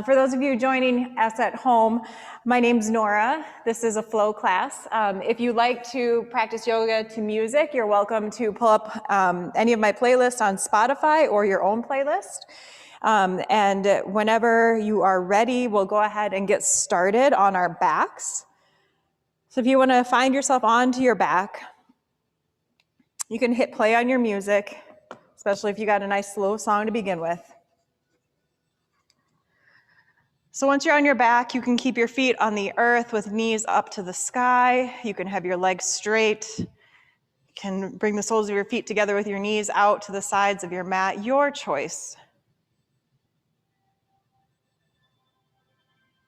For those of you joining us at home, my name's Nora. This is a flow class. If you like to practice yoga to music, you're welcome to pull up any of my playlists on Spotify or your own playlist. And whenever you are ready, we'll go ahead and get started on our backs. So if you want to find yourself onto your back, you can hit play on your music, especially if you got a nice slow song to begin with. So once you're on your back, you can keep your feet on the earth with knees up to the sky. You can have your legs straight. You can bring the soles of your feet together with your knees out to the sides of your mat, your choice.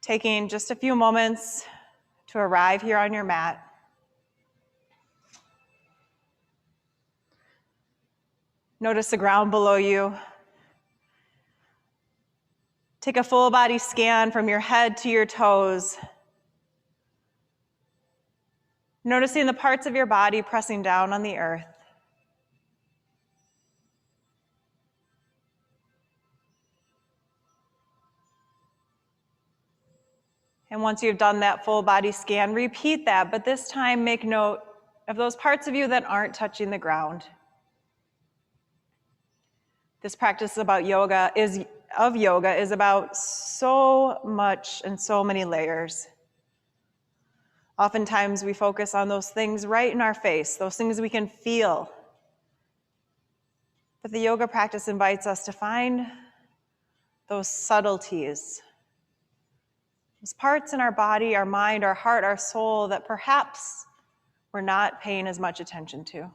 Taking just a few moments to arrive here on your mat. Notice the ground below you. Take a full body scan from your head to your toes. Noticing the parts of your body pressing down on the earth. And once you've done that full body scan, repeat that, but this time make note of those parts of you that aren't touching the ground. This practice about yoga is about so much and so many layers. Oftentimes we focus on those things right in our face, those things we can feel. But the yoga practice invites us to find those subtleties, those parts in our body, our mind, our heart, our soul that perhaps we're not paying as much attention to.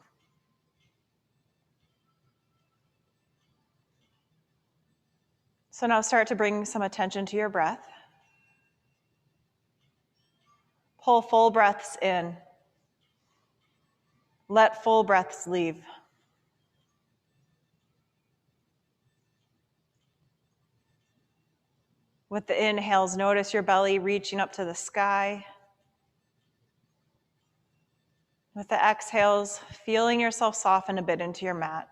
So now start to bring some attention to your breath. Pull full breaths in. Let full breaths leave. With the inhales, notice your belly reaching up to the sky. With the exhales, feeling yourself soften a bit into your mat.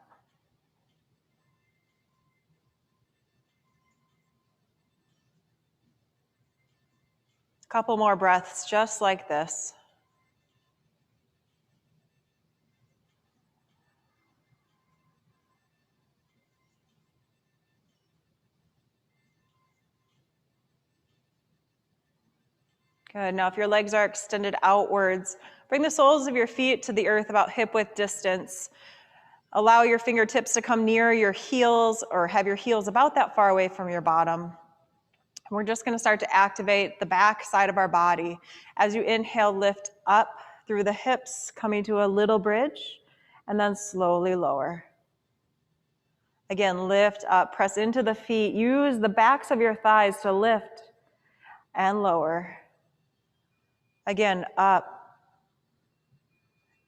A couple more breaths just like this. Good. Now, if your legs are extended outwards, bring the soles of your feet to the earth about hip-width distance. Allow your fingertips to come near your heels or have your heels about that far away from your bottom. We're just going to start to activate the back side of our body. As you inhale, lift up through the hips, coming to a little bridge, and then slowly lower. Again, lift up, press into the feet. Use the backs of your thighs to lift and lower. Again, up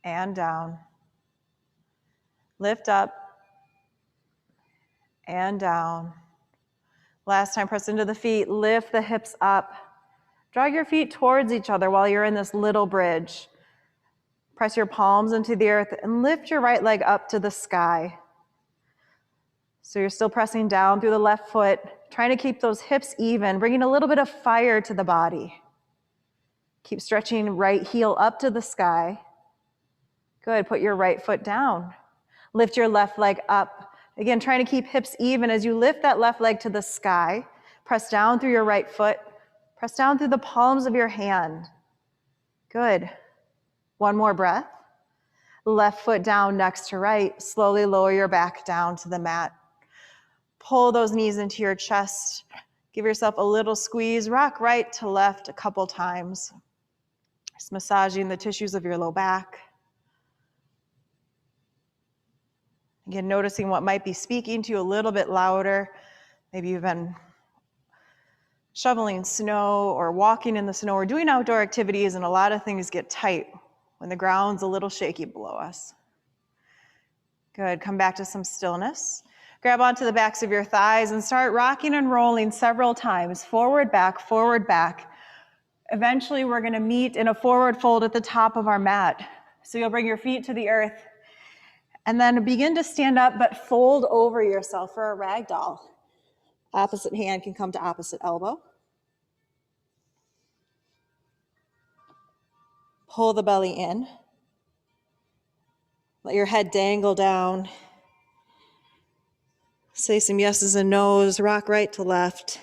and down. Lift up and down. Last time, press into the feet, lift the hips up. Draw your feet towards each other while you're in this little bridge. Press your palms into the earth and lift your right leg up to the sky. So you're still pressing down through the left foot, trying to keep those hips even, bringing a little bit of fire to the body. Keep stretching right heel up to the sky. Good, put your right foot down. Lift your left leg up. Again, trying to keep hips even as you lift that left leg to the sky. Press down through your right foot. Press down through the palms of your hand. Good. One more breath. Left foot down next to right. Slowly lower your back down to the mat. Pull those knees into your chest. Give yourself a little squeeze. Rock right to left a couple times. Just massaging the tissues of your low back. Again, noticing what might be speaking to you a little bit louder. Maybe you've been shoveling snow or walking in the snow or doing outdoor activities, and a lot of things get tight when the ground's a little shaky below us. Good, come back to some stillness. Grab onto the backs of your thighs and start rocking and rolling several times. Forward, back, forward, back. Eventually, we're gonna meet in a forward fold at the top of our mat. So you'll bring your feet to the earth and then begin to stand up, but fold over yourself for a ragdoll. Opposite hand can come to opposite elbow. Pull the belly in. Let your head dangle down. Say some yeses and nos. Rock right to left.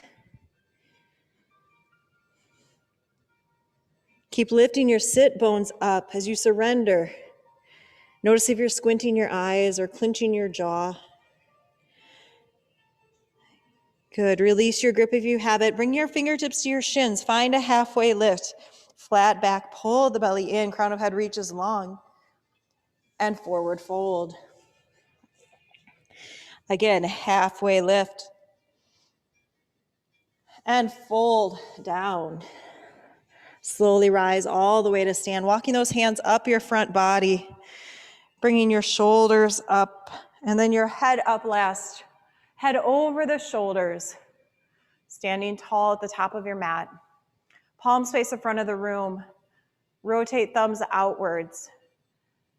Keep lifting your sit bones up as you surrender. Notice if you're squinting your eyes or clenching your jaw. Good. Release your grip if you have it. Bring your fingertips to your shins. Find a halfway lift. Flat back. Pull the belly in. Crown of head reaches long. And forward fold. Again, halfway lift. And fold down. Slowly rise all the way to stand. Walking those hands up your front body. Bringing your shoulders up. And then your head up last. Head over the shoulders. Standing tall at the top of your mat. Palms face the front of the room. Rotate thumbs outwards.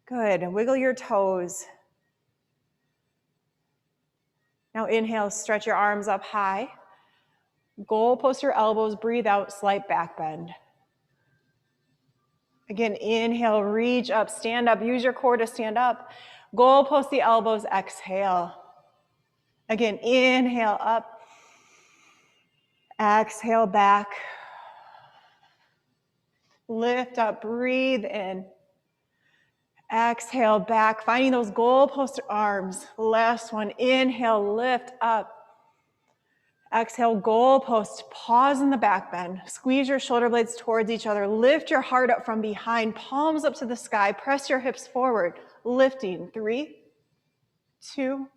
Good. Wiggle your toes. Now inhale, stretch your arms up high. Goal post your elbows, breathe out, slight back bend. Again, inhale, reach up, stand up, use your core to stand up. Goal post the elbows, exhale. Again, inhale up, exhale back. Lift up, breathe in. Exhale back, finding those goalpost arms. Last one, inhale, lift up. Exhale, goalpost, pause in the back bend. Squeeze your shoulder blades towards each other. Lift your heart up from behind, palms up to the sky. Press your hips forward, lifting. 3, 2,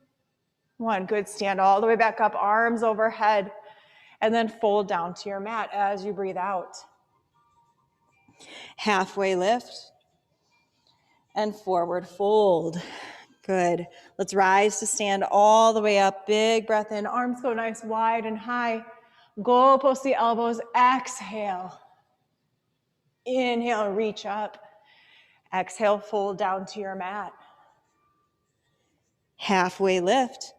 1. Good, stand all the way back up, arms overhead, and then fold down to your mat as you breathe out. Halfway lift. And forward fold. Good. Let's rise to stand all the way up. Big breath in. Arms go nice wide and high. Goal post the elbows. Exhale. Inhale, reach up. Exhale, fold down to your mat. Halfway lift.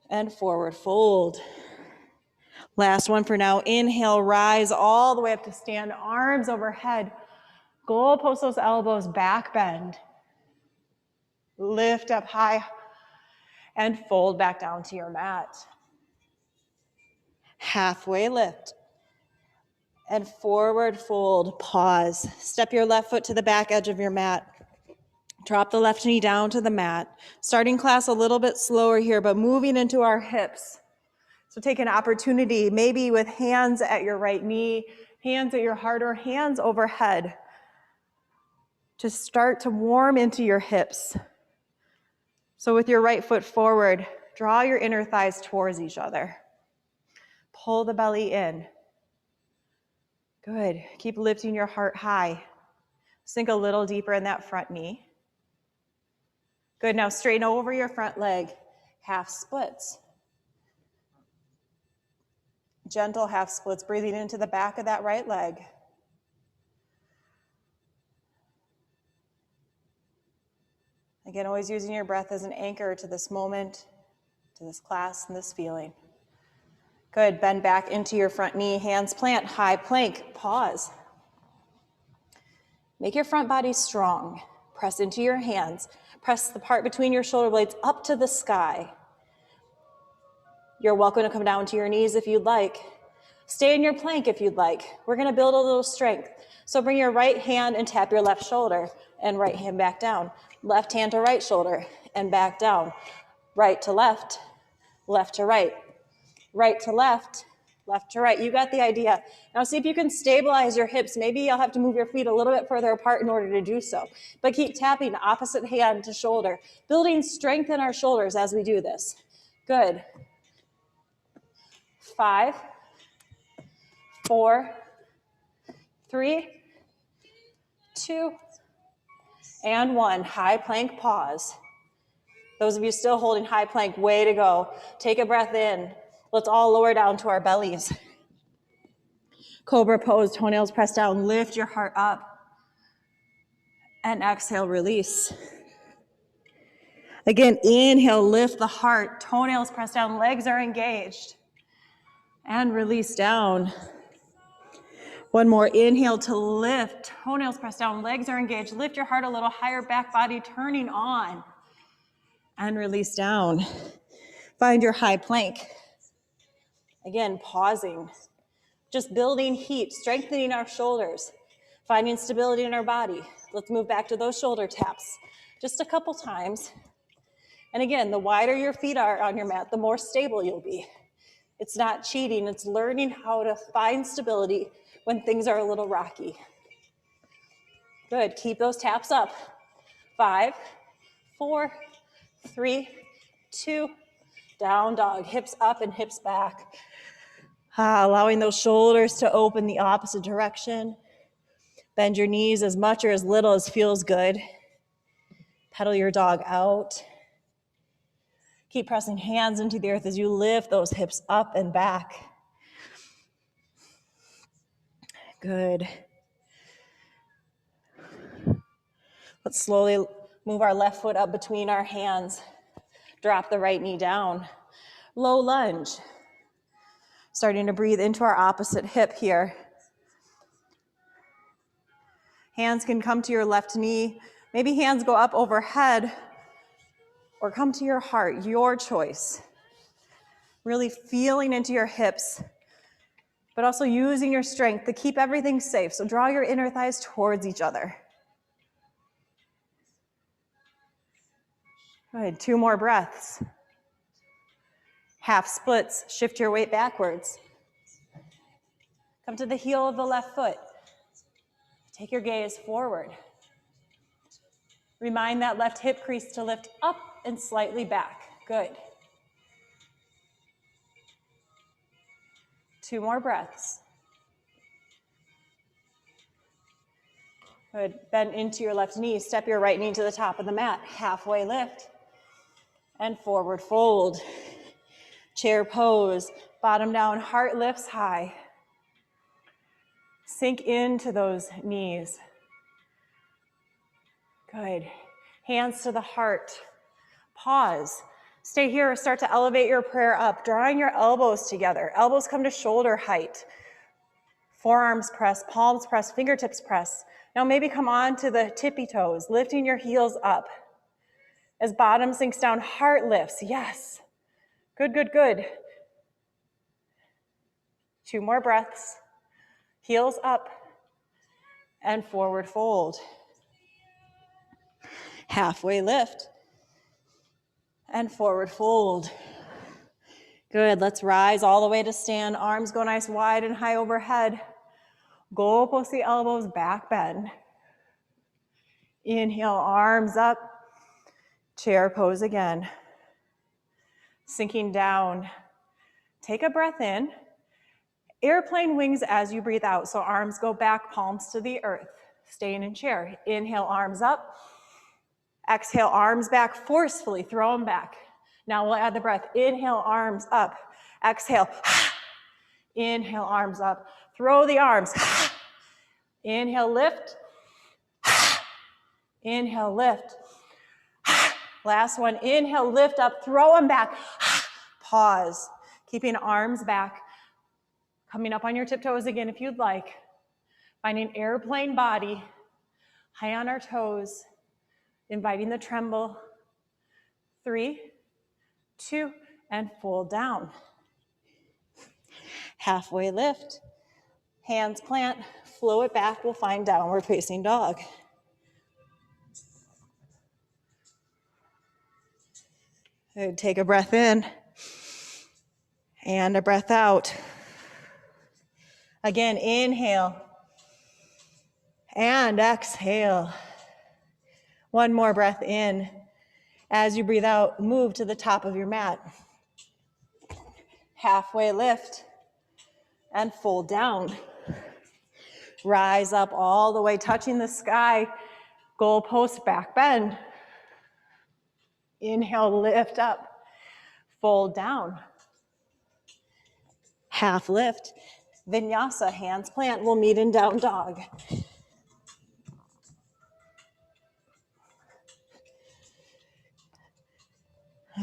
And forward fold. Last one for now. Inhale, rise all the way up to stand. Arms overhead. Goal post those elbows, back bend. Lift up high and fold back down to your mat. Halfway lift and forward fold, pause. Step your left foot to the back edge of your mat. Drop the left knee down to the mat. Starting class a little bit slower here, but moving into our hips. So take an opportunity, maybe with hands at your right knee, hands at your heart, or hands overhead, to start to warm into your hips. So with your right foot forward, draw your inner thighs towards each other. Pull the belly in. Good. Keep lifting your heart high. Sink a little deeper in that front knee. Good. Now straighten over your front leg. Half splits. Gentle half splits, breathing into the back of that right leg. Again, always using your breath as an anchor to this moment, to this class, and this feeling. Good, bend back into your front knee, hands plant, high plank, pause. Make your front body strong. Press into your hands. Press the part between your shoulder blades up to the sky. You're welcome to come down to your knees if you'd like. Stay in your plank if you'd like. We're gonna build a little strength. So bring your right hand and tap your left shoulder, and right hand back down. Left hand to right shoulder and back down. Right to left to right to left to right. You got the idea. Now see if you can stabilize your hips. Maybe you'll have to move your feet a little bit further apart in order to do so. But keep tapping opposite hand to shoulder, building strength in our shoulders as we do this. Good. 5, 4, 3, 2, and 1. High plank, pause. Those of you still holding high plank, way to go. Take a breath in. Let's all lower down to our bellies. Cobra pose, toenails press down, lift your heart up. And exhale, release. Again, inhale, lift the heart, toenails press down, legs are engaged. And release down. One more, inhale to lift, toenails press down, legs are engaged. Lift your heart a little higher, back body turning on. And release down. Find your high plank. Again, pausing. Just building heat, strengthening our shoulders, finding stability in our body. Let's move back to those shoulder taps just a couple times. And again, the wider your feet are on your mat, the more stable you'll be. It's not cheating, it's learning how to find stability when things are a little rocky. Good, keep those taps up. 5, 4, 3, 2, down dog, hips up and hips back. Allowing those shoulders to open the opposite direction. Bend your knees as much or as little as feels good. Pedal your dog out. Keep pressing hands into the earth as you lift those hips up and back. Good. Let's slowly move our left foot up between our hands. Drop the right knee down. Low lunge. Starting to breathe into our opposite hip here. Hands can come to your left knee. Maybe hands go up overhead or come to your heart, your choice. Really feeling into your hips, but also using your strength to keep everything safe. So draw your inner thighs towards each other. Good, 2 more breaths. Half splits, shift your weight backwards. Come to the heel of the left foot. Take your gaze forward. Remind that left hip crease to lift up and slightly back. Good. 2 more breaths. Good. Bend into your left knee. Step your right knee to the top of the mat. Halfway lift. And forward fold. Chair pose. Bottom down, heart lifts high. Sink into those knees. Good. Hands to the heart. Pause. Stay here or start to elevate your prayer up, drawing your elbows together. Elbows come to shoulder height. Forearms press, palms press, fingertips press. Now maybe come on to the tippy toes, lifting your heels up. As bottom sinks down, heart lifts. Yes. Good, good, good. 2 more breaths. Heels up and forward fold. Halfway lift and forward fold. Good, let's rise all the way to stand. Arms go nice wide and high overhead. Go post the elbows, back bend. Inhale, arms up. Chair pose again. Sinking down. Take a breath in. Airplane wings as you breathe out. So arms go back, palms to the earth. Staying in chair. Inhale, arms up. Exhale, arms back forcefully. Throw them back. Now we'll add the breath. Inhale, arms up. Exhale. Inhale, arms up. Throw the arms. Inhale, lift. Inhale, lift. Last one. Inhale, lift up. Throw them back. Pause. Keeping arms back. Coming up on your tiptoes again if you'd like. Finding airplane body. High on our toes. Inviting the tremble. 3, 2, and fold down. Halfway lift. Hands plant. Flow it back. We'll find downward facing dog. Good. Take a breath in. And a breath out. Again, inhale. And exhale. One more breath in. As you breathe out, move to the top of your mat. Halfway lift and fold down. Rise up all the way, touching the sky. Goalpost back bend. Inhale, lift up. Fold down. Half lift. Vinyasa, hands plant. We'll meet in down dog.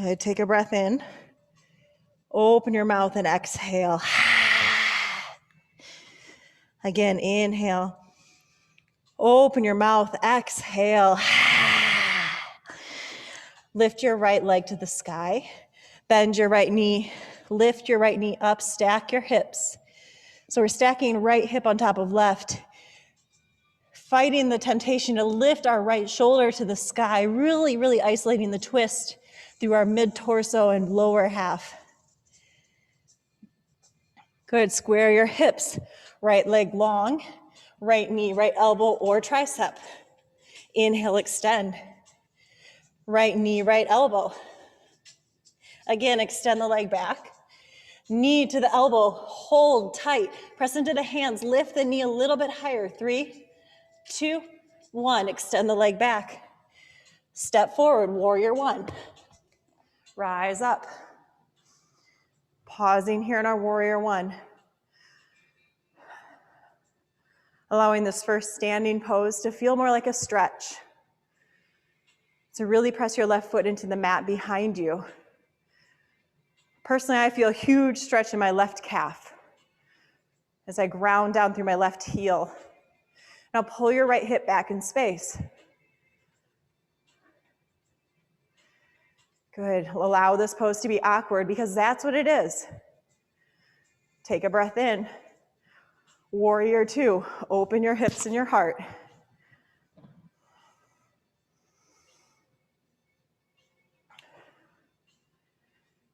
Good. Take a breath in. Open your mouth and exhale. Again, inhale. Open your mouth, exhale. Lift your right leg to the sky. Bend your right knee. Lift your right knee up. Stack your hips. So we're stacking right hip on top of left. Fighting the temptation to lift our right shoulder to the sky. Really, really isolating the twist through our mid-torso and lower half. Good. Square your hips. Right leg long. Right knee, right elbow, or tricep. Inhale, extend. Right knee, right elbow. Again, extend the leg back. Knee to the elbow, hold tight. Press into the hands, lift the knee a little bit higher. 3, 2, 1. Extend the leg back. Step forward, warrior 1. Rise up. Pausing here in our warrior 1. Allowing this first standing pose to feel more like a stretch. So really press your left foot into the mat behind you. Personally, I feel a huge stretch in my left calf as I ground down through my left heel. Now pull your right hip back in space. Good. Allow this pose to be awkward because that's what it is. Take a breath in. Warrior 2. Open your hips and your heart.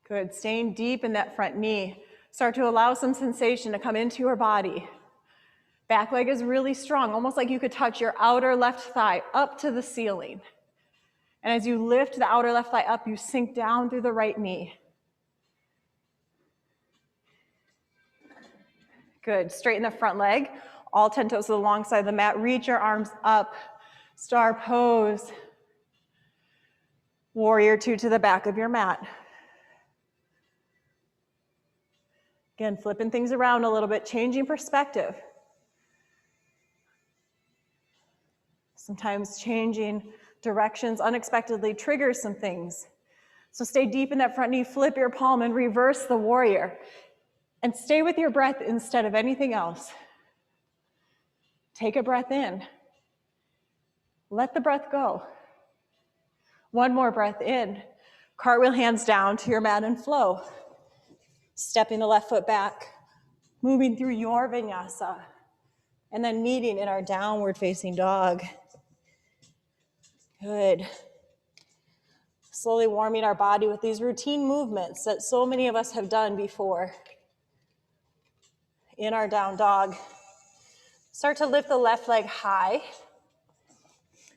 Good. Staying deep in that front knee. Start to allow some sensation to come into your body. Back leg is really strong, almost like you could touch your outer left thigh up to the ceiling. And as you lift the outer left thigh up, you sink down through the right knee. Good. Straighten the front leg. All 10 toes to the long side of the mat. Reach your arms up. Star pose. Warrior 2 to the back of your mat. Again, flipping things around a little bit, changing perspective. Sometimes changing directions unexpectedly triggers some things. So stay deep in that front knee, flip your palm and reverse the warrior. And stay with your breath instead of anything else. Take a breath in. Let the breath go. One more breath in. Cartwheel hands down to your mat and flow. Stepping the left foot back, moving through your vinyasa, and then meeting in our downward facing dog. Good. Slowly warming our body with these routine movements that so many of us have done before. In our down dog, start to lift the left leg high.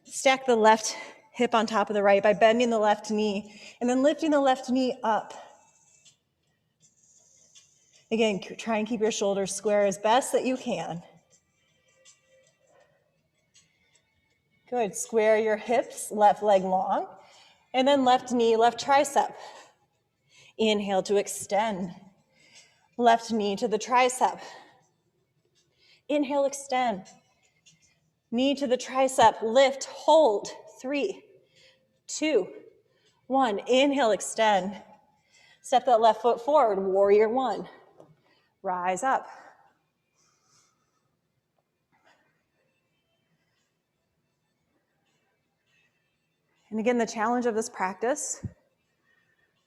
Stack the left hip on top of the right by bending the left knee, and then lifting the left knee up. Again, try and keep your shoulders square as best that you can. Good. Square your hips, left leg long, and then left knee, left tricep. Inhale to extend. Left knee to the tricep. Inhale, extend. Knee to the tricep, lift, hold. 3, 2, 1. Inhale, extend. Step that left foot forward, warrior 1. Rise up. And again, the challenge of this practice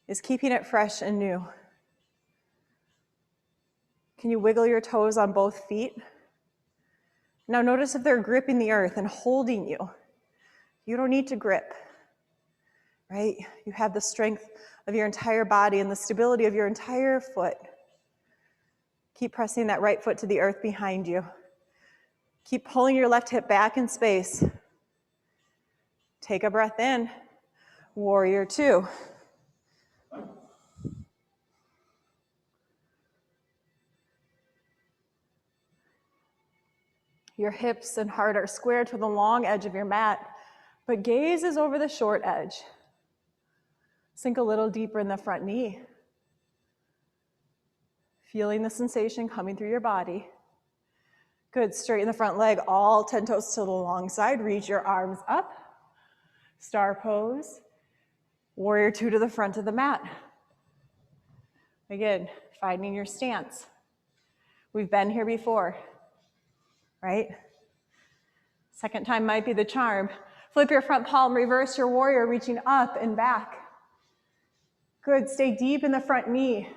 is keeping it fresh and new. Can you wiggle your toes on both feet? Now notice if they're gripping the earth and holding you. You don't need to grip, right? You have the strength of your entire body and the stability of your entire foot. Keep pressing that right foot to the earth behind you. Keep pulling your left hip back in space. Take a breath in. Warrior 2. Your hips and heart are square to the long edge of your mat, but gaze is over the short edge. Sink a little deeper in the front knee. Feeling the sensation coming through your body. Good. Straighten the front leg, all 10 toes to the long side. Reach your arms up. Star pose. Warrior two to the front of the mat. Again, finding your stance. We've been here before, right? Second time might be the charm. Flip your front palm, reverse your warrior, reaching up and back. Good, stay deep in the front knee.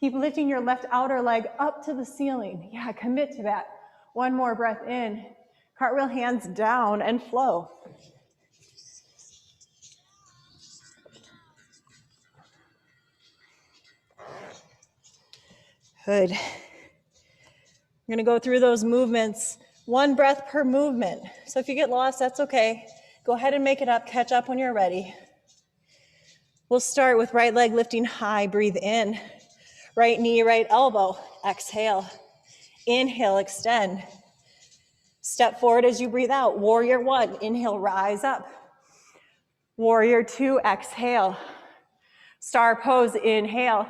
Keep lifting your left outer leg up to the ceiling. Yeah, commit to that. One more breath in. Cartwheel hands down and flow. Good. We're gonna go through those movements, one breath per movement. So if you get lost, that's okay. Go ahead and make it up, catch up when you're ready. We'll start with right leg lifting high, breathe in. Right knee, right elbow, exhale. Inhale, extend. Step forward as you breathe out. Warrior one, inhale, rise up. Warrior two, exhale. Star pose, inhale.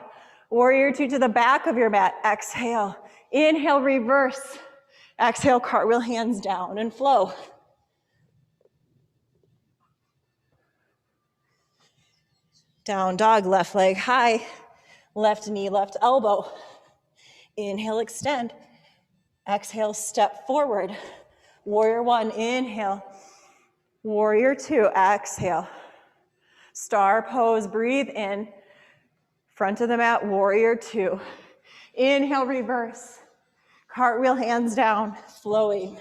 Warrior two to the back of your mat, exhale. Inhale, reverse. Exhale, cartwheel hands down and flow. Down dog, left leg high. Left knee, left elbow. Inhale, extend. Exhale, step forward. Warrior one, inhale. Warrior two, exhale. Star pose, breathe in. Front of the mat, warrior two. Inhale, reverse. Cartwheel hands down, flowing.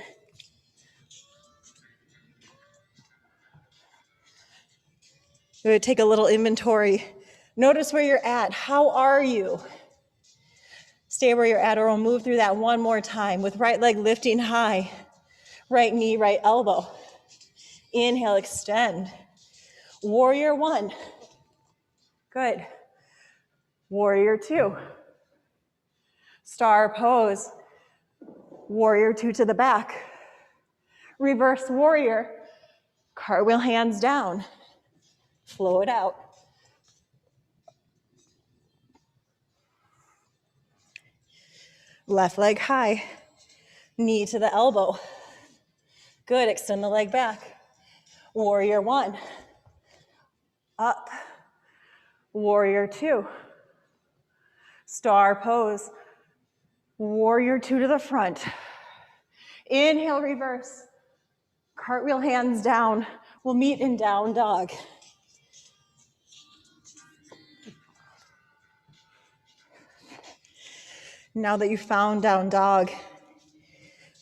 We would take a little inventory. Notice where you're at. How are you? Stay where you're at, or we'll move through that one more time with right leg lifting high. Right knee, right elbow. Inhale, extend. Warrior one. Good. Warrior two. Star pose. Warrior two to the back. Reverse warrior. Cartwheel hands down. Flow it out. Left leg high. Knee to the elbow. Good, extend the leg back. Warrior one. Up. Warrior two. Star pose. Warrior two to the front. Inhale, reverse. Cartwheel hands down. We'll meet in down dog. Now that you've found down dog,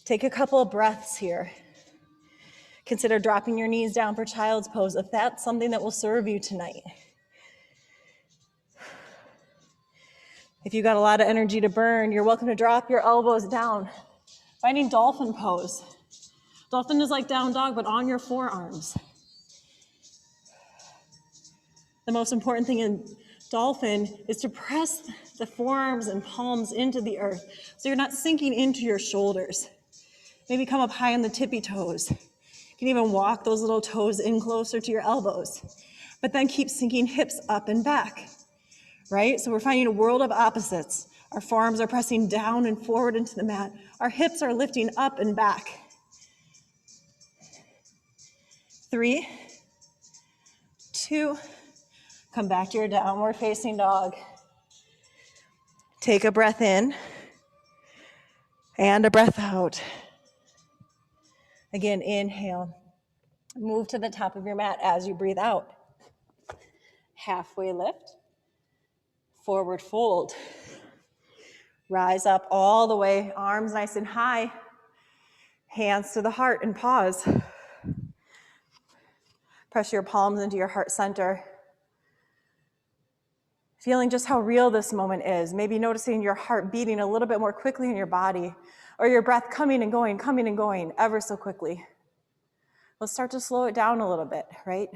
take a couple of breaths here. Consider dropping your knees down for child's pose if that's something that will serve you tonight. If you got a lot of energy to burn, you're welcome to drop your elbows down. Finding dolphin pose. Dolphin is like down dog, but on your forearms. The most important thing in dolphin is to press the forearms and palms into the earth so you're not sinking into your shoulders. Maybe come up high on the tippy toes. You can even walk those little toes in closer to your elbows, but then keep sinking hips up and back, right? So we're finding a world of opposites. Our forearms are pressing down and forward into the mat. Our hips are lifting up and back. 3, 2, come back to your downward facing dog. Take a breath in and a breath out. Again, inhale. Move to the top of your mat as you breathe out. Halfway lift. Forward fold. Rise up all the way, arms nice and high. Hands to the heart and pause. Press your palms into your heart center. Feeling just how real this moment is. Maybe noticing your heart beating a little bit more quickly in your body, or your breath coming and going ever so quickly. Let's start to slow it down a little bit, right?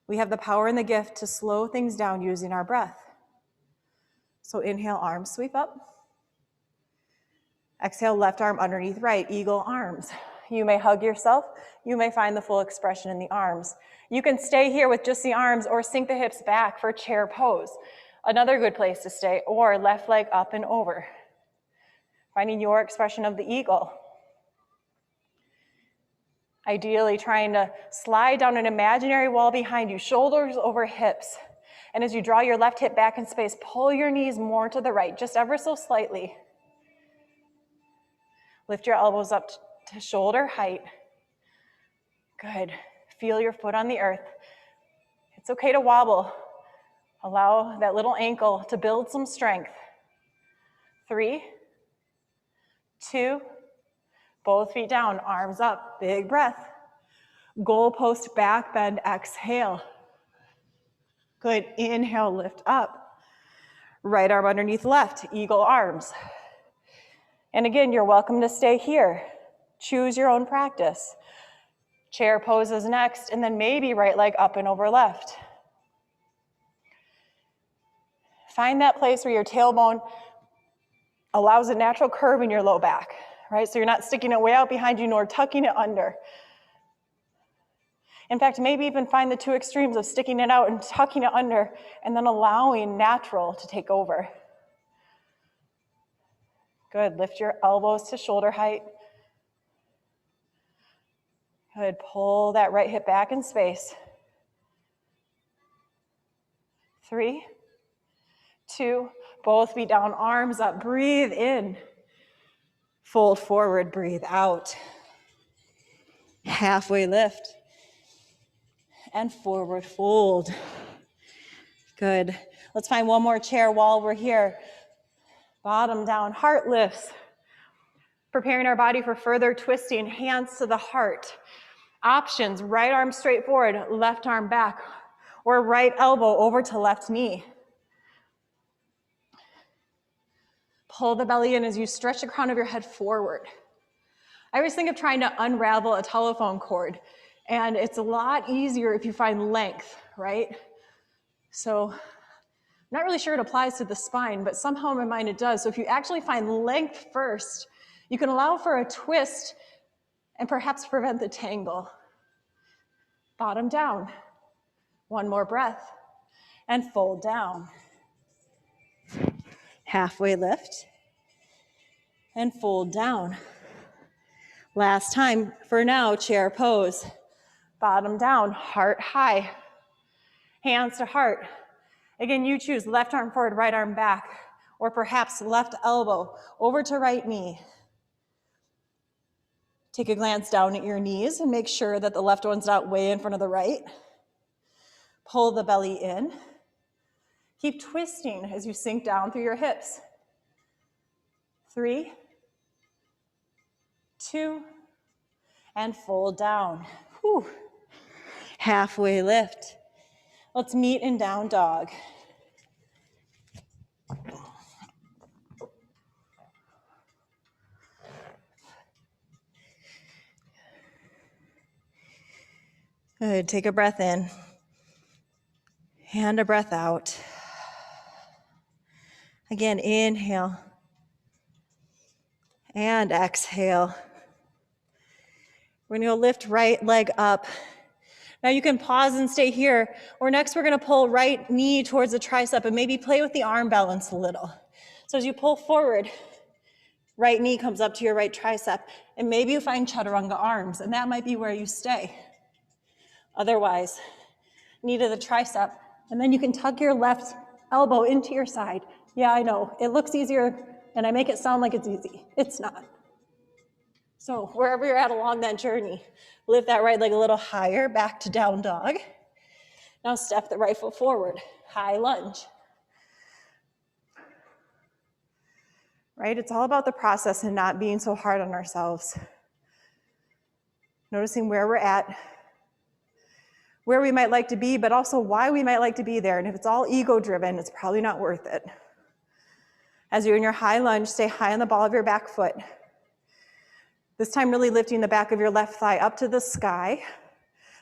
We have the power and the gift to slow things down using our breath. So inhale, arms sweep up. Exhale, left arm underneath right, eagle arms. You may hug yourself. You may find the full expression in the arms. You can stay here with just the arms or sink the hips back for chair pose. Another good place to stay, or left leg up and over. Finding your expression of the eagle. Ideally trying to slide down an imaginary wall behind you, shoulders over hips. And as you draw your left hip back in space, pull your knees more to the right, just ever so slightly. Lift your elbows up to shoulder height. Good. Feel your foot on the earth. It's okay to wobble. Allow that little ankle to build some strength. 3, 2, both feet down, arms up, big breath. Goalpost back bend, exhale. Good, inhale, lift up. Right arm underneath left, eagle arms. And again, you're welcome to stay here. Choose your own practice. Chair poses next, and then maybe right leg up and over left. Find that place where your tailbone allows a natural curve in your low back, right? So you're not sticking it way out behind you nor tucking it under. In fact, maybe even find the two extremes of sticking it out and tucking it under and then allowing natural to take over. Good, lift your elbows to shoulder height. Good, pull that right hip back in space. 3, 2, both feet down, arms up, breathe in. Fold forward, breathe out. Halfway lift. And forward fold. Good. Let's find one more chair while we're here. Bottom down, heart lifts. Preparing our body for further twisting, hands to the heart. Options, right arm straight forward, left arm back, or right elbow over to left knee. Pull the belly in as you stretch the crown of your head forward. I always think of trying to unravel a telephone cord, and it's a lot easier if you find length, right? So I'm not really sure it applies to the spine, but somehow in my mind it does. So if you actually find length first, you can allow for a twist and perhaps prevent the tangle. Bottom down. One more breath. And fold down. Halfway lift. And fold down. Last time, for now, chair pose. Bottom down, heart high. Hands to heart. Again, you choose left arm forward, right arm back, or perhaps left elbow over to right knee. Take a glance down at your knees and make sure that the left one's not way in front of the right. Pull the belly in. Keep twisting as you sink down through your hips. 3, 2, and fold down. Whew. Halfway lift. Let's meet in down dog. Good, take a breath in. And a breath out. Again, inhale. And exhale. We're gonna go lift right leg up. Now you can pause and stay here, or next we're gonna pull right knee towards the tricep and maybe play with the arm balance a little. So as you pull forward, right knee comes up to your right tricep, and maybe you find chaturanga arms, and that might be where you stay. Otherwise, knee to the tricep, and then you can tuck your left elbow into your side. Yeah, I know, it looks easier, and I make it sound like it's easy. It's not. So wherever you're at along that journey, lift that right leg a little higher, back to down dog. Now step the right foot forward, high lunge. Right, it's all about the process and not being so hard on ourselves. Noticing where we're at, where we might like to be, but also why we might like to be there. And if it's all ego-driven, it's probably not worth it. As you're in your high lunge, stay high on the ball of your back foot. This time really lifting the back of your left thigh up to the sky,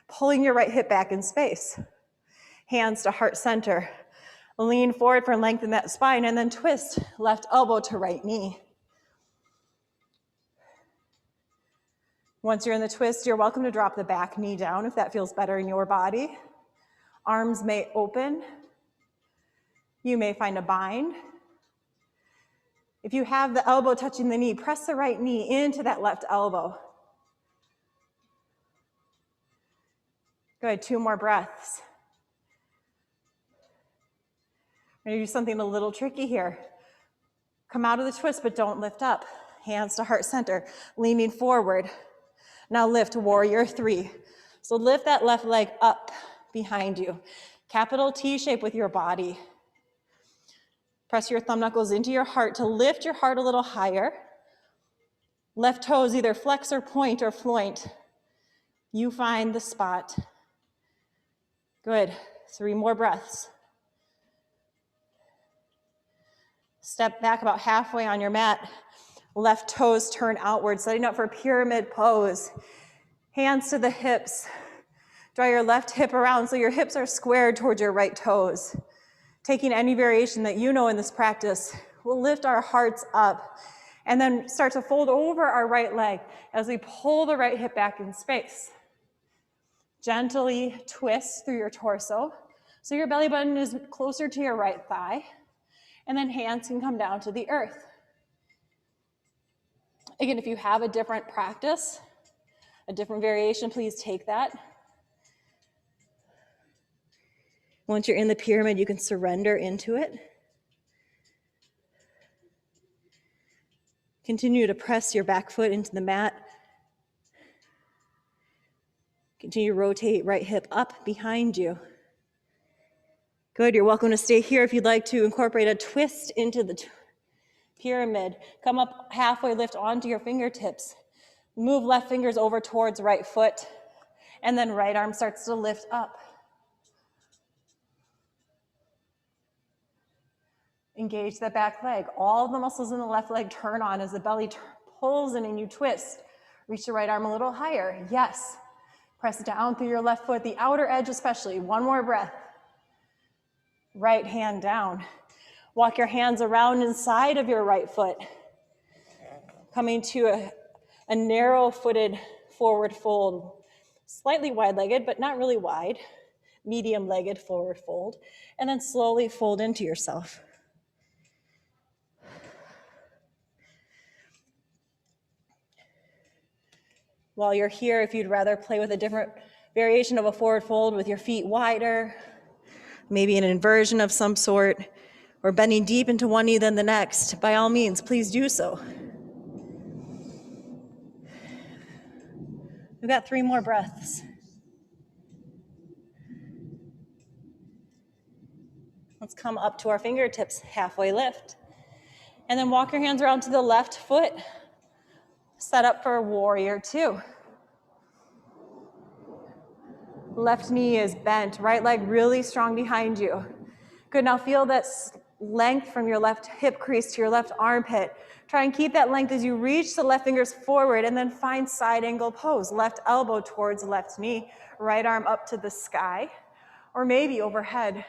pulling your right hip back in space. Hands to heart center. Lean forward for length in that spine, and then twist left elbow to right knee. Once you're in the twist, you're welcome to drop the back knee down if that feels better in your body. Arms may open. You may find a bind. If you have the elbow touching the knee, press the right knee into that left elbow. Good, 2 more breaths. I'm gonna do something a little tricky here. Come out of the twist, but don't lift up. Hands to heart center, leaning forward. Now lift, warrior 3. So lift that left leg up behind you. Capital T shape with your body. Press your thumb knuckles into your heart to lift your heart a little higher. Left toes either flex or point or floint. You find the spot. Good, 3 more breaths. Step back about halfway on your mat. Left toes turn outward, setting up for pyramid pose. Hands to the hips. Draw your left hip around so your hips are squared towards your right toes. Taking any variation that you know in this practice, we'll lift our hearts up and then start to fold over our right leg as we pull the right hip back in space. Gently twist through your torso so your belly button is closer to your right thigh, and then hands can come down to the earth. Again, if you have a different practice, a different variation, please take that. Once you're in the pyramid, you can surrender into it. Continue to press your back foot into the mat. Continue to rotate right hip up behind you. Good, you're welcome to stay here if you'd like to incorporate a twist into the pyramid. Come up halfway, lift onto your fingertips. Move left fingers over towards right foot, and then right arm starts to lift up. Engage the back leg. All the muscles in the left leg turn on as the belly pulls in and you twist. Reach the right arm a little higher. Yes. Press down through your left foot, the outer edge especially. 1 more breath. Right hand down. Walk your hands around inside of your right foot. Coming to a narrow-footed forward fold. Slightly wide-legged, but not really wide. Medium-legged forward fold. And then slowly fold into yourself. While you're here, if you'd rather play with a different variation of a forward fold with your feet wider, maybe an inversion of some sort, or bending deep into one knee than the next, by all means, please do so. We've got 3 more breaths. Let's come up to our fingertips, halfway lift. And then walk your hands around to the left foot. Set up for warrior 2. Left knee is bent, right leg really strong behind you. Good, now feel that length from your left hip crease to your left armpit. Try and keep that length as you reach the left fingers forward and then find side angle pose. Left elbow towards left knee, right arm up to the sky, or maybe overhead.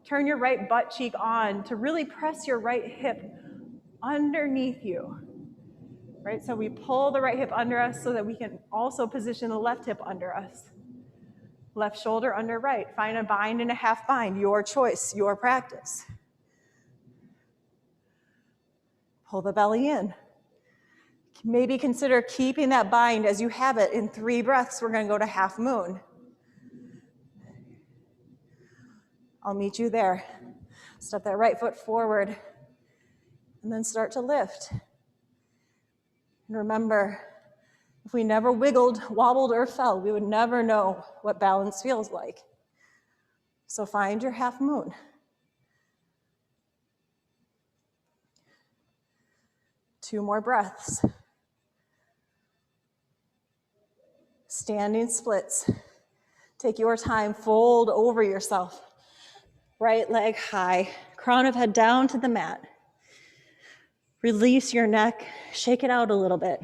Turn your right butt cheek on to really press your right hip underneath you. Right, so we pull the right hip under us so that we can also position the left hip under us. Left shoulder under right. Find a bind and a half bind. Your choice, your practice. Pull the belly in. Maybe consider keeping that bind as you have it. In 3 breaths, we're going to go to half moon. I'll meet you there. Step that right foot forward and then start to lift. And remember, if we never wiggled, wobbled, or fell, we would never know what balance feels like. So find your half moon. 2 more breaths. Standing splits. Take your time, fold over yourself. Right leg high, crown of head down to the mat. Release your neck, shake it out a little bit.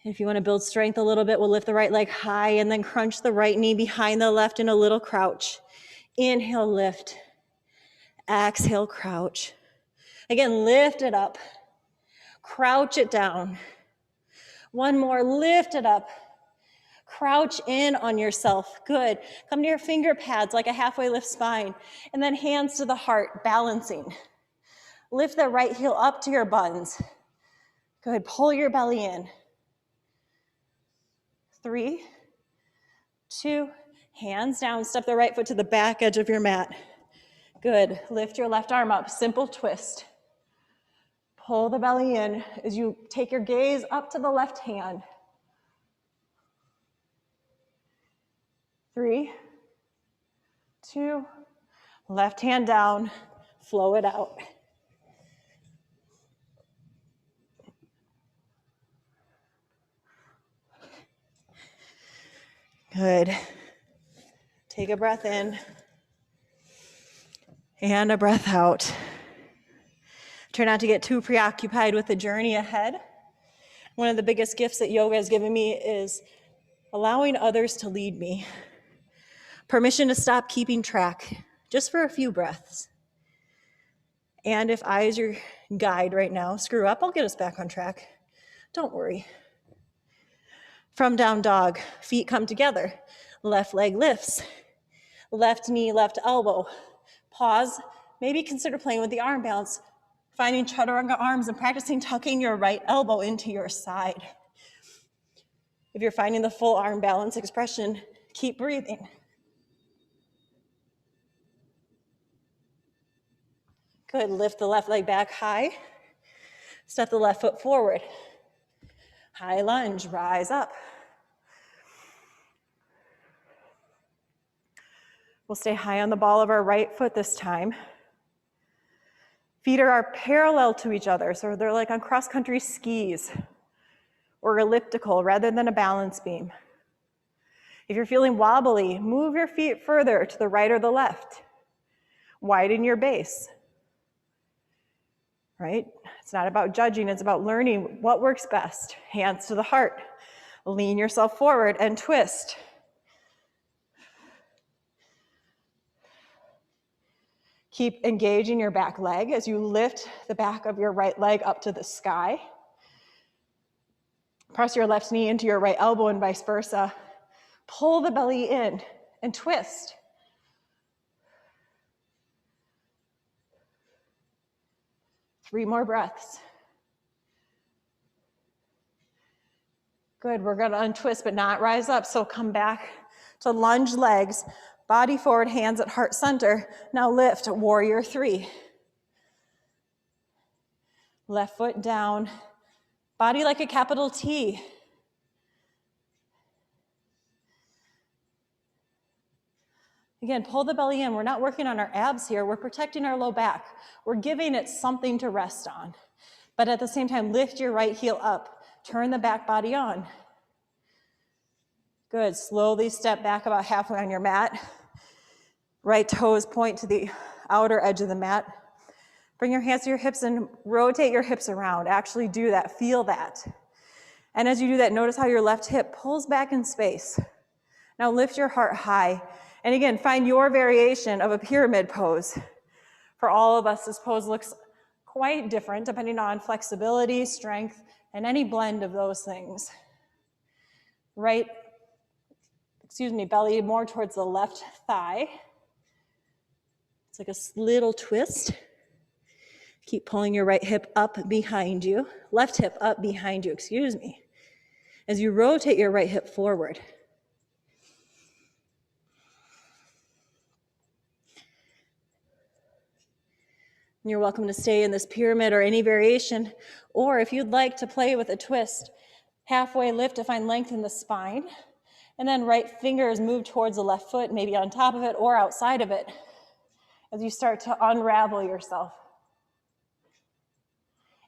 If you want to build strength a little bit, we'll lift the right leg high and then crunch the right knee behind the left in a little crouch. Inhale, lift. Exhale, crouch. Again, lift it up. Crouch it down. 1 more, lift it up. Crouch in on yourself. Good. Come to your finger pads like a halfway lift spine. And then hands to the heart, balancing. Lift the right heel up to your buns. Good. Pull your belly in. 3, 2, hands down. Step the right foot to the back edge of your mat. Good. Lift your left arm up. Simple twist. Pull the belly in as you take your gaze up to the left hand. 3, 2, left hand down. Flow it out. Good. Take a breath in and a breath out. Try not to get too preoccupied with the journey ahead. One of the biggest gifts that yoga has given me is allowing others to lead me. Permission to stop keeping track, just for a few breaths. And if I, as your guide right now, screw up, I'll get us back on track. Don't worry. From down dog, feet come together. Left leg lifts. Left knee, left elbow. Pause. Maybe consider playing with the arm balance. Finding chaturanga arms and practicing tucking your right elbow into your side. If you're finding the full arm balance expression, keep breathing. Good. Lift the left leg back high. Step the left foot forward. High lunge. Rise up. We'll stay high on the ball of our right foot this time. Feet are parallel to each other, so they're like on cross-country skis or elliptical rather than a balance beam. If you're feeling wobbly, move your feet further to the right or the left. Widen your base. Right? It's not about judging, it's about learning what works best. Hands to the heart. Lean yourself forward and twist. Keep engaging your back leg as you lift the back of your right leg up to the sky. Press your left knee into your right elbow and vice versa. Pull the belly in and twist. Three more breaths. Good, we're gonna untwist but not rise up, so come back to lunge legs, body forward, hands at heart center. Now lift, warrior 3. Left foot down, body like a capital T. Again, pull the belly in. We're not working on our abs here. We're protecting our low back. We're giving it something to rest on. But at the same time, lift your right heel up. Turn the back body on. Good. Slowly step back about halfway on your mat. Right toes point to the outer edge of the mat. Bring your hands to your hips and rotate your hips around. Actually do that. Feel that. And as you do that, notice how your left hip pulls back in space. Now lift your heart high. And again, find your variation of a pyramid pose. For all of us, this pose looks quite different depending on flexibility, strength, and any blend of those things. Belly more towards the left thigh. It's like a little twist. Keep pulling your right hip up behind you, left hip up behind you, as you rotate your right hip forward. You're welcome to stay in this pyramid or any variation, or if you'd like to play with a twist, halfway lift to find length in the spine, and then right fingers move towards the left foot, maybe on top of it or outside of it, as you start to unravel yourself.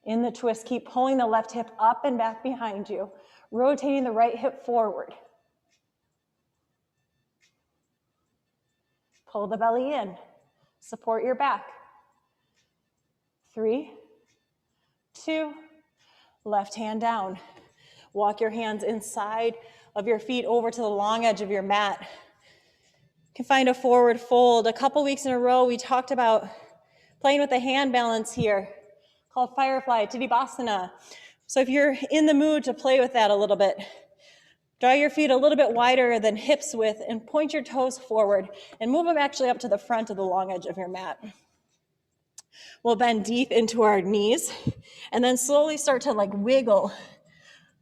In the twist, keep pulling the left hip up and back behind you, rotating the right hip forward. Pull the belly in, support your back. 3, 2, left hand down. Walk your hands inside of your feet over to the long edge of your mat. You can find a forward fold. A couple weeks in a row, we talked about playing with the hand balance here, called Firefly, Tadibhasana. So if you're in the mood to play with that a little bit, draw your feet a little bit wider than hips width and point your toes forward and move them actually up to the front of the long edge of your mat. We'll bend deep into our knees and then slowly start to wiggle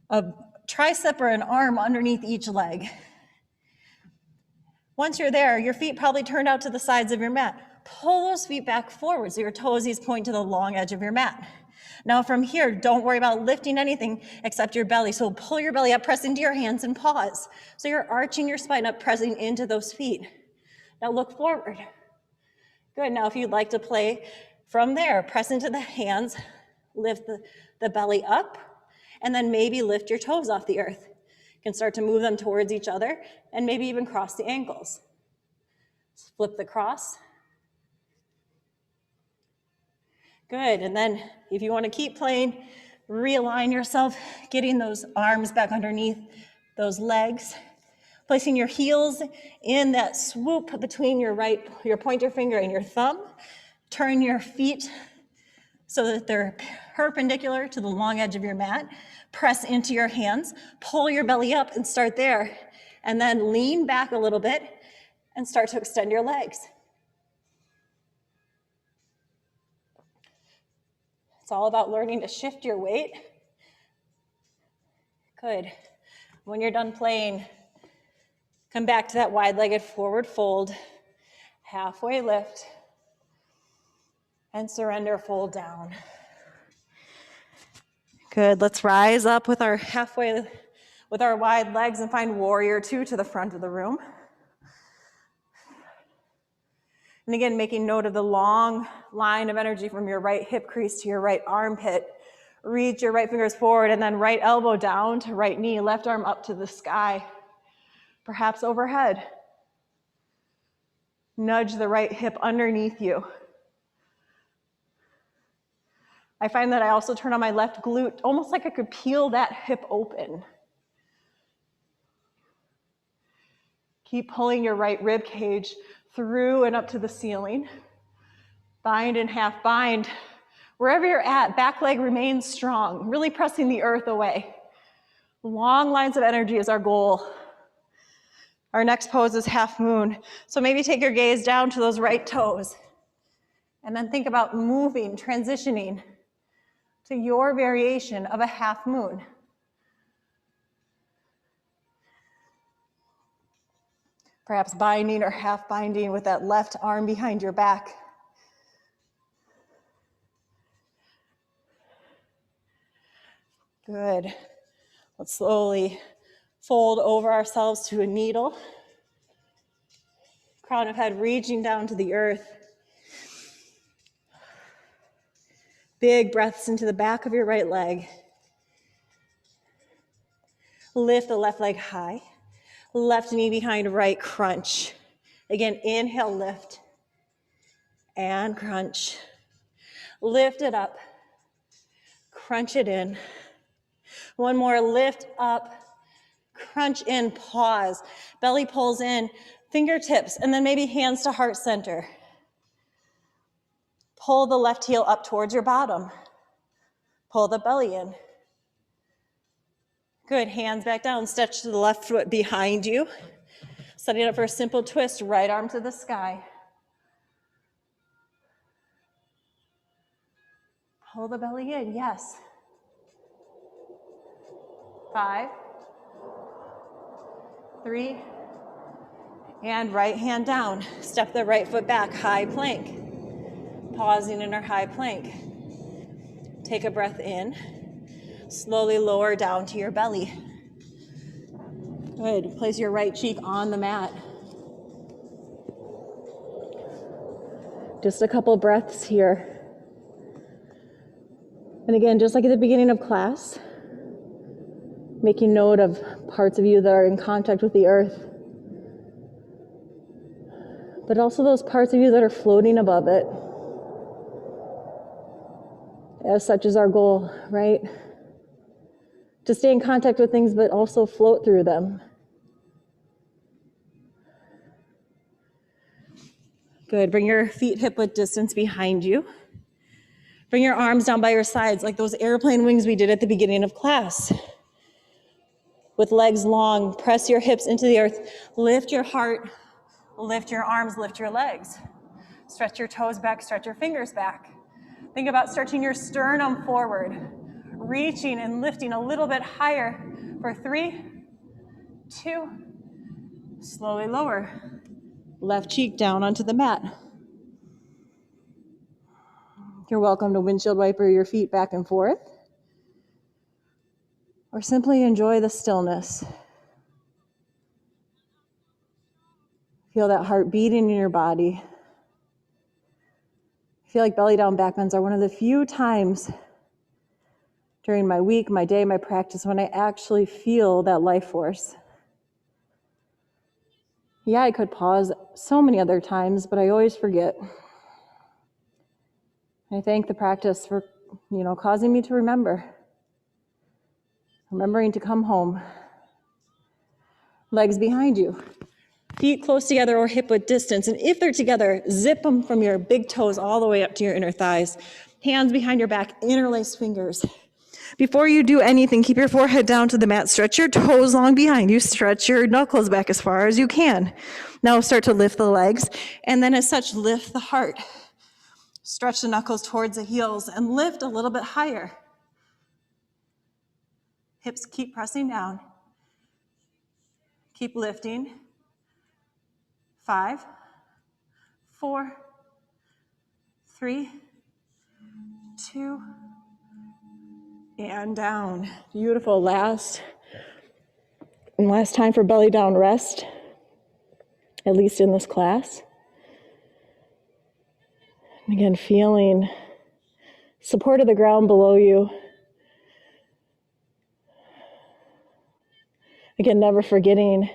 a tricep or an arm underneath each leg. Once you're there, your feet probably turned out to the sides of your mat. Pull those feet back forward so your toesies point to the long edge of your mat. Now from here, don't worry about lifting anything except your belly. So pull your belly up, press into your hands and pause. So you're arching your spine up, pressing into those feet. Now look forward. Good, now if you'd like to play from there, press into the hands, lift the belly up, and then maybe lift your toes off the earth. You can start to move them towards each other and maybe even cross the ankles. Flip the cross. Good, and then if you want to keep playing, realign yourself, getting those arms back underneath those legs, placing your heels in that swoop between your pointer finger and your thumb. Turn your feet so that they're perpendicular to the long edge of your mat. Press into your hands, pull your belly up and start there. And then lean back a little bit and start to extend your legs. It's all about learning to shift your weight. Good. When you're done playing, come back to that wide-legged forward fold, halfway lift, and surrender, fold down. Good, let's rise up with our wide legs and find warrior two to the front of the room. And again, making note of the long line of energy from your right hip crease to your right armpit. Reach your right fingers forward and then right elbow down to right knee, left arm up to the sky, perhaps overhead. Nudge the right hip underneath you. I find that I also turn on my left glute, almost like I could peel that hip open. Keep pulling your right rib cage through and up to the ceiling. Bind and half bind. Wherever you're at, back leg remains strong, really pressing the earth away. Long lines of energy is our goal. Our next pose is half moon. So maybe take your gaze down to those right toes. And then think about moving, transitioning to your variation of a half moon. Perhaps binding or half binding with that left arm behind your back. Good. Let's slowly fold over ourselves to a needle. Crown of head reaching down to the earth. Big breaths into the back of your right leg. Lift the left leg high. Left knee behind right crunch. Again, inhale, lift. And crunch. Lift it up. Crunch it in. One more, lift up. Crunch in, pause. Belly pulls in, fingertips, and then maybe hands to heart center. Pull the left heel up towards your bottom. Pull the belly in. Good, hands back down, stretch to the left foot behind you. Setting up for a simple twist, right arm to the sky. Pull the belly in, yes. 5, 3, and right hand down. Step the right foot back, high plank. Pausing in our high plank. Take a breath in. Slowly lower down to your belly. Good. Place your right cheek on the mat. Just a couple breaths here. And again, just like at the beginning of class, making note of parts of you that are in contact with the earth, but also those parts of you that are floating above it. As such is our goal, right? To stay in contact with things, but also float through them. Good, bring your feet hip-width distance behind you. Bring your arms down by your sides like those airplane wings we did at the beginning of class. With legs long, press your hips into the earth. Lift your heart, lift your arms, lift your legs. Stretch your toes back, stretch your fingers back. Think about stretching your sternum forward. reaching and lifting a little bit higher for 3, 2, slowly lower. Left cheek down onto the mat. You're welcome to windshield wiper your feet back and forth, or simply enjoy the stillness. Feel that heart beating in your body. I feel like belly down back bends are one of the few times during my week, my day, my practice when I actually feel that life force. Yeah, I could pause so many other times, but I always forget. I thank the practice for, causing me to remembering to come home. Legs behind you, feet close together or hip width distance. And if they're together, zip them from your big toes all the way up to your inner thighs. Hands behind your back, interlace fingers. Before you do anything, keep your forehead down to the mat. Stretch your toes long behind you. Stretch your knuckles back as far as you can. Now start to lift the legs, and then as such, lift the heart. Stretch the knuckles towards the heels and lift a little bit higher. Hips keep pressing down. Keep lifting. 5, 4, 3, 2, and down. Beautiful. Last time for belly down rest, at least in this class. And again, feeling support of the ground below you. Again, never forgetting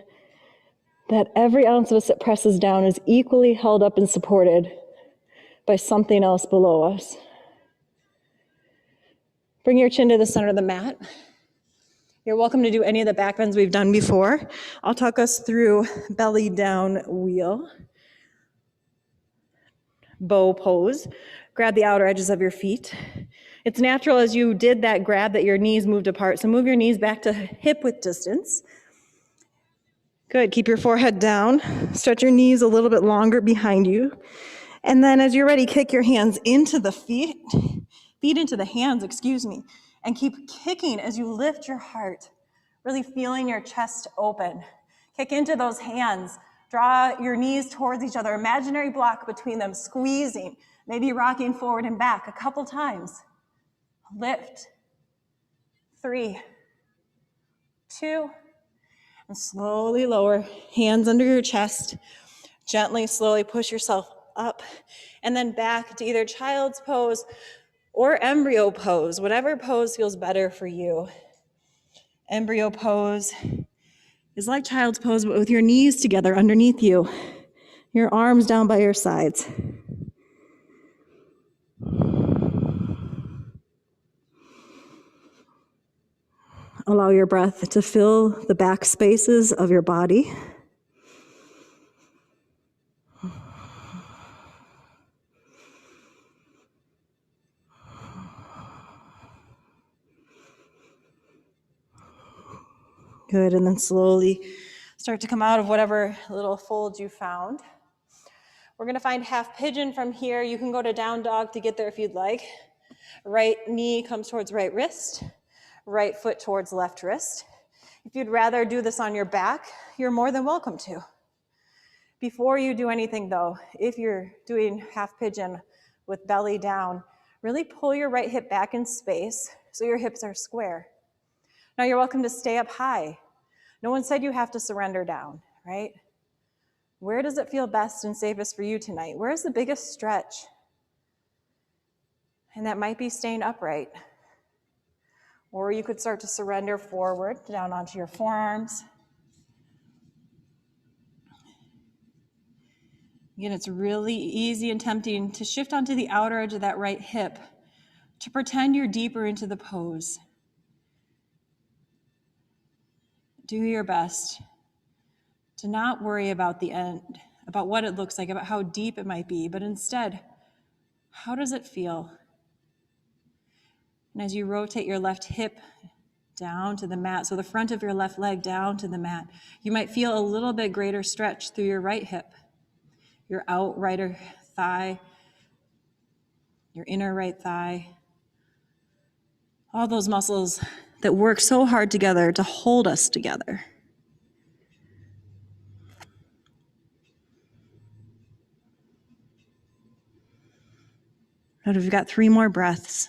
that every ounce of us that presses down is equally held up and supported by something else below us. Bring your chin to the center of the mat. You're welcome to do any of the back bends we've done before. I'll talk us through belly down wheel. Bow pose. Grab the outer edges of your feet. It's natural as you did that grab that your knees moved apart. So move your knees back to hip width distance. Good. Keep your forehead down. Stretch your knees a little bit longer behind you. And then as you're ready, kick your hands into the feet into the hands, and keep kicking as you lift your heart, really feeling your chest open. Kick into those hands. Draw your knees towards each other, imaginary block between them, squeezing, maybe rocking forward and back a couple times. Lift. 3, 2, and slowly lower. Hands under your chest. Gently, slowly push yourself up and then back to either child's pose or embryo pose, whatever pose feels better for you. Embryo pose is like child's pose, but with your knees together underneath you, your arms down by your sides. Allow your breath to fill the back spaces of your body. Good, and then slowly start to come out of whatever little fold you found. We're gonna find half pigeon from here. You can go to down dog to get there if you'd like. Right knee comes towards right wrist, right foot towards left wrist. If you'd rather do this on your back, you're more than welcome to. Before you do anything though, if you're doing half pigeon with belly down, really pull your right hip back in space so your hips are square. Now you're welcome to stay up high. No one said you have to surrender down, right? Where does it feel best and safest for you tonight? Where's the biggest stretch? And that might be staying upright. Or you could start to surrender forward, down onto your forearms. Again, it's really easy and tempting to shift onto the outer edge of that right hip to pretend you're deeper into the pose. Do your best to not worry about the end, about what it looks like, about how deep it might be, but instead, how does it feel? And as you rotate your left hip down to the mat, so the front of your left leg down to the mat, you might feel a little bit greater stretch through your right hip, your out right thigh, your inner right thigh, All those muscles that work so hard together to hold us together. But we've got 3 more breaths.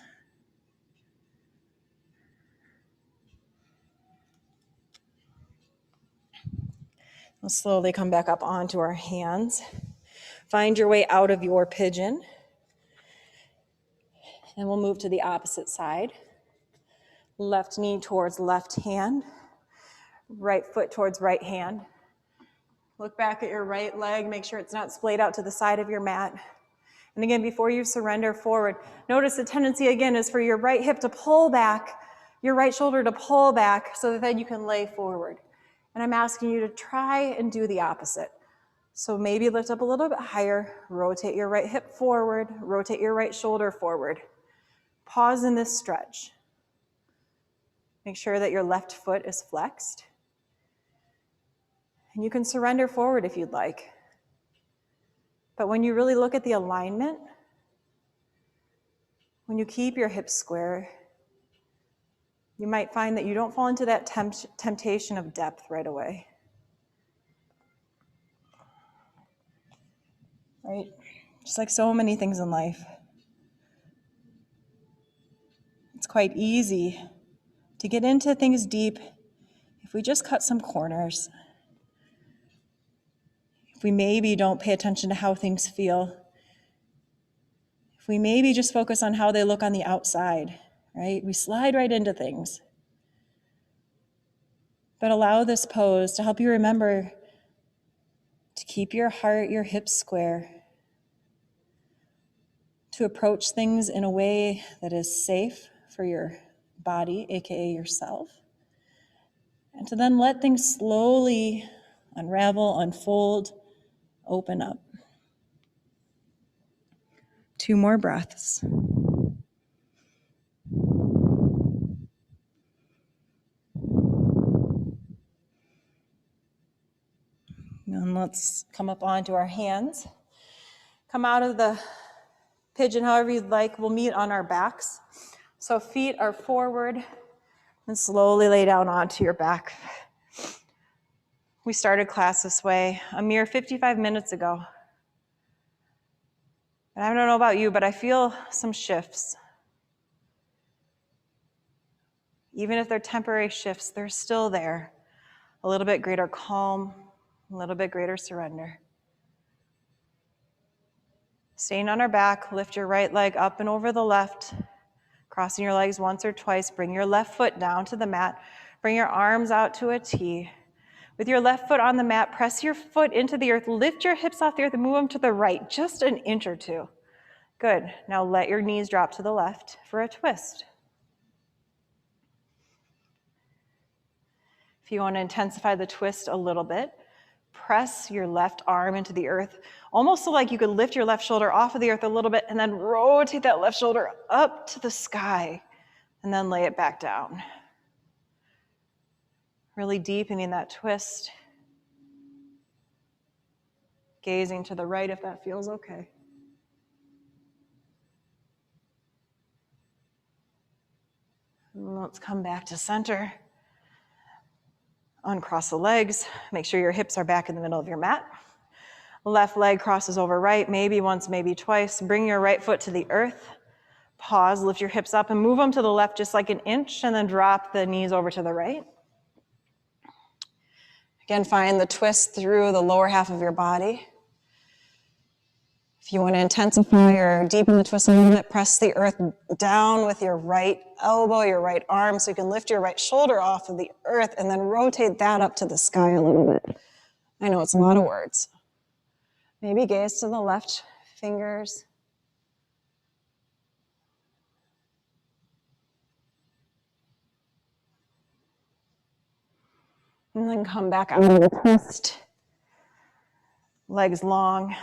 We'll slowly come back up onto our hands. Find your way out of your pigeon. And we'll move to the opposite side. Left knee towards left hand. Right foot towards right hand. Look back at your right leg. Make sure it's not splayed out to the side of your mat. And again, before you surrender forward, notice the tendency again is for your right hip to pull back, your right shoulder to pull back so that then you can lay forward. And I'm asking you to try and do the opposite. So maybe lift up a little bit higher, rotate your right hip forward, rotate your right shoulder forward. Pause in this stretch. Make sure that your left foot is flexed. And you can surrender forward if you'd like. But when you really look at the alignment, when you keep your hips square, you might find that you don't fall into that temptation of depth right away. Right? Just like so many things in life. It's quite easy to get into things deep if we just cut some corners. If we maybe don't pay attention to how things feel. If we maybe just focus on how they look on the outside, right? We slide right into things. But allow this pose to help you remember to keep your heart, your hips square, to approach things in a way that is safe for your body, aka yourself, and to then let things slowly unravel, unfold, open up. 2 more breaths. And let's come up onto our hands. Come out of the pigeon however you'd like. We'll meet on our backs. So feet are forward and slowly lay down onto your back. We started class this way a mere 55 minutes ago. And I don't know about you, but I feel some shifts. Even if they're temporary shifts, they're still there. A little bit greater calm, a little bit greater surrender. Staying on our back, lift your right leg up and over the left, crossing your legs once or twice. Bring your left foot down to the mat. Bring your arms out to a T. With your left foot on the mat, press your foot into the earth. Lift your hips off the earth and move them to the right, just an inch or 2. Good. Now let your knees drop to the left for a twist. If you want to intensify the twist a little bit, press your left arm into the earth, almost so like you could lift your left shoulder off of the earth a little bit and then rotate that left shoulder up to the sky and then lay it back down. Really deepening that twist. Gazing to the right if that feels okay. And let's come back to center. Uncross the legs. Make sure your hips are back in the middle of your mat. Left leg crosses over right, maybe once, maybe twice. Bring your right foot to the earth. Pause, lift your hips up and move them to the left just like an inch, and then drop the knees over to the right. Again, find the twist through the lower half of your body. If you want to intensify or deepen the twist a little bit, press the earth down with your right elbow, your right arm, so you can lift your right shoulder off of the earth and then rotate that up to the sky a little bit. I know it's a lot of words. Maybe gaze to the left fingers. And then come back out of the twist. Legs long.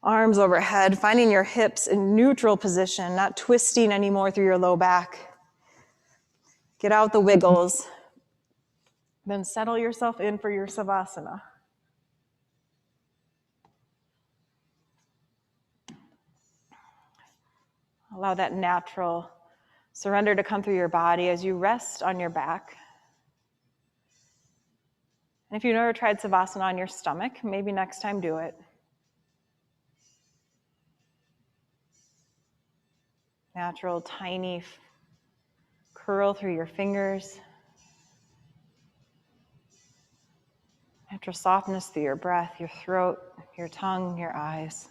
Arms overhead, finding your hips in neutral position, not twisting anymore through your low back. Get out the wiggles. Then settle yourself in for your Savasana. Allow that natural Surrender to come through your body as you rest on your back. And if you've never tried Savasana on your stomach, maybe next time do it. Natural, tiny curl through your fingers. Natural softness through your breath, your throat, your tongue, your eyes.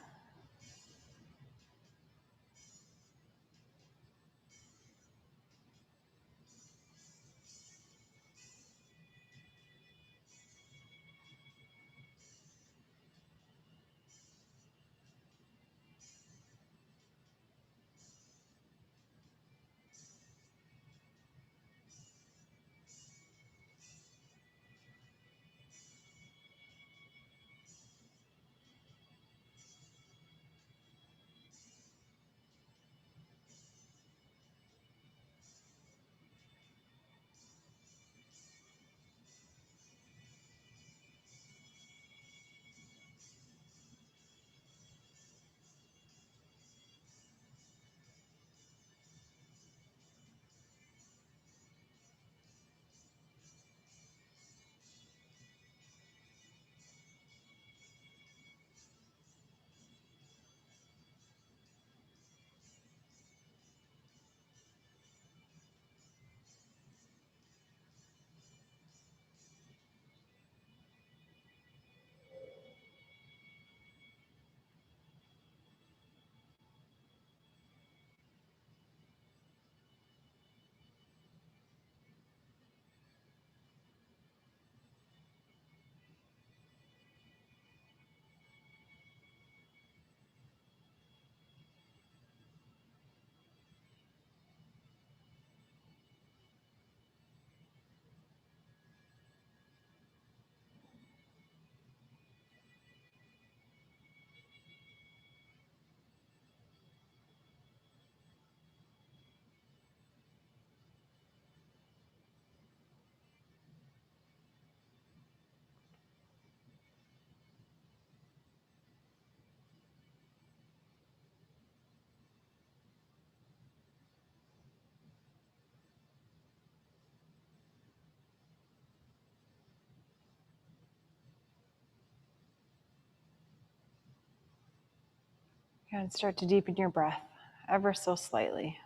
And start to deepen your breath ever so slightly.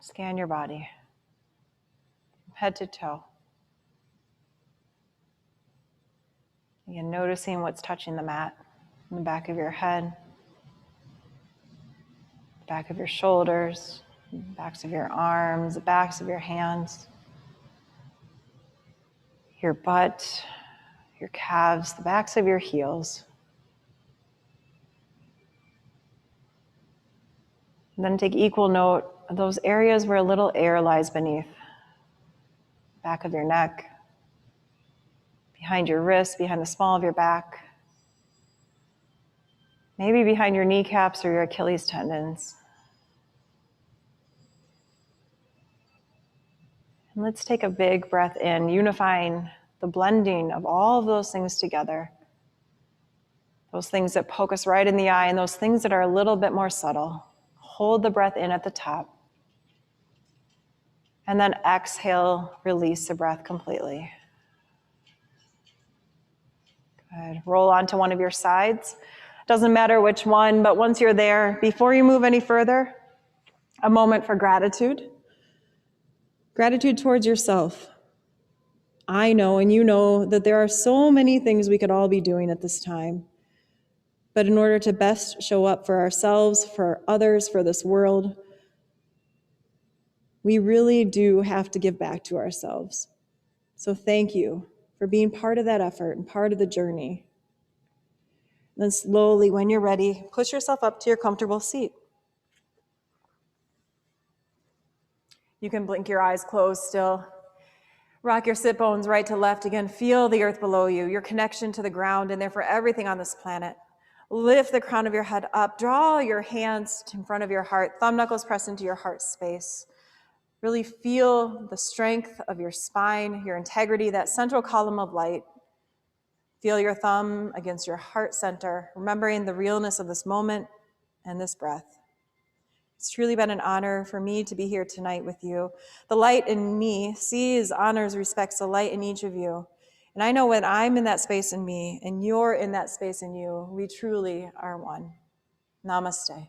Scan your body, head to toe. Again, noticing what's touching the mat in the back of your head, the back of your shoulders, the backs of your arms, the backs of your hands, your butt, your calves, the backs of your heels. And then take equal note of those areas where a little air lies beneath. Back of your neck, behind your wrists, behind the small of your back, maybe behind your kneecaps or your Achilles tendons. And let's take a big breath in, unifying the blending of all of those things together. Those things that poke us right in the eye and those things that are a little bit more subtle. Hold the breath in at the top. And then exhale, release the breath completely. Good. Roll onto one of your sides. Doesn't matter which one, but once you're there, before you move any further, a moment for gratitude. Gratitude towards yourself. I know and you know that there are so many things we could all be doing at this time. But in order to best show up for ourselves, for others, for this world, we really do have to give back to ourselves. So thank you for being part of that effort and part of the journey. And then slowly, when you're ready, push yourself up to your comfortable seat. You can blink your eyes closed still. Rock your sit bones right to left. Again, feel the earth below you, your connection to the ground, and therefore everything on this planet. Lift the crown of your head up. Draw your hands in front of your heart. Thumb knuckles press into your heart space. Really feel the strength of your spine, your integrity, that central column of light. Feel your thumb against your heart center, remembering the realness of this moment and this breath. It's truly been an honor for me to be here tonight with you. The light in me sees, honors, respects the light in each of you. And I know when I'm in that space in me and you're in that space in you, we truly are one. Namaste.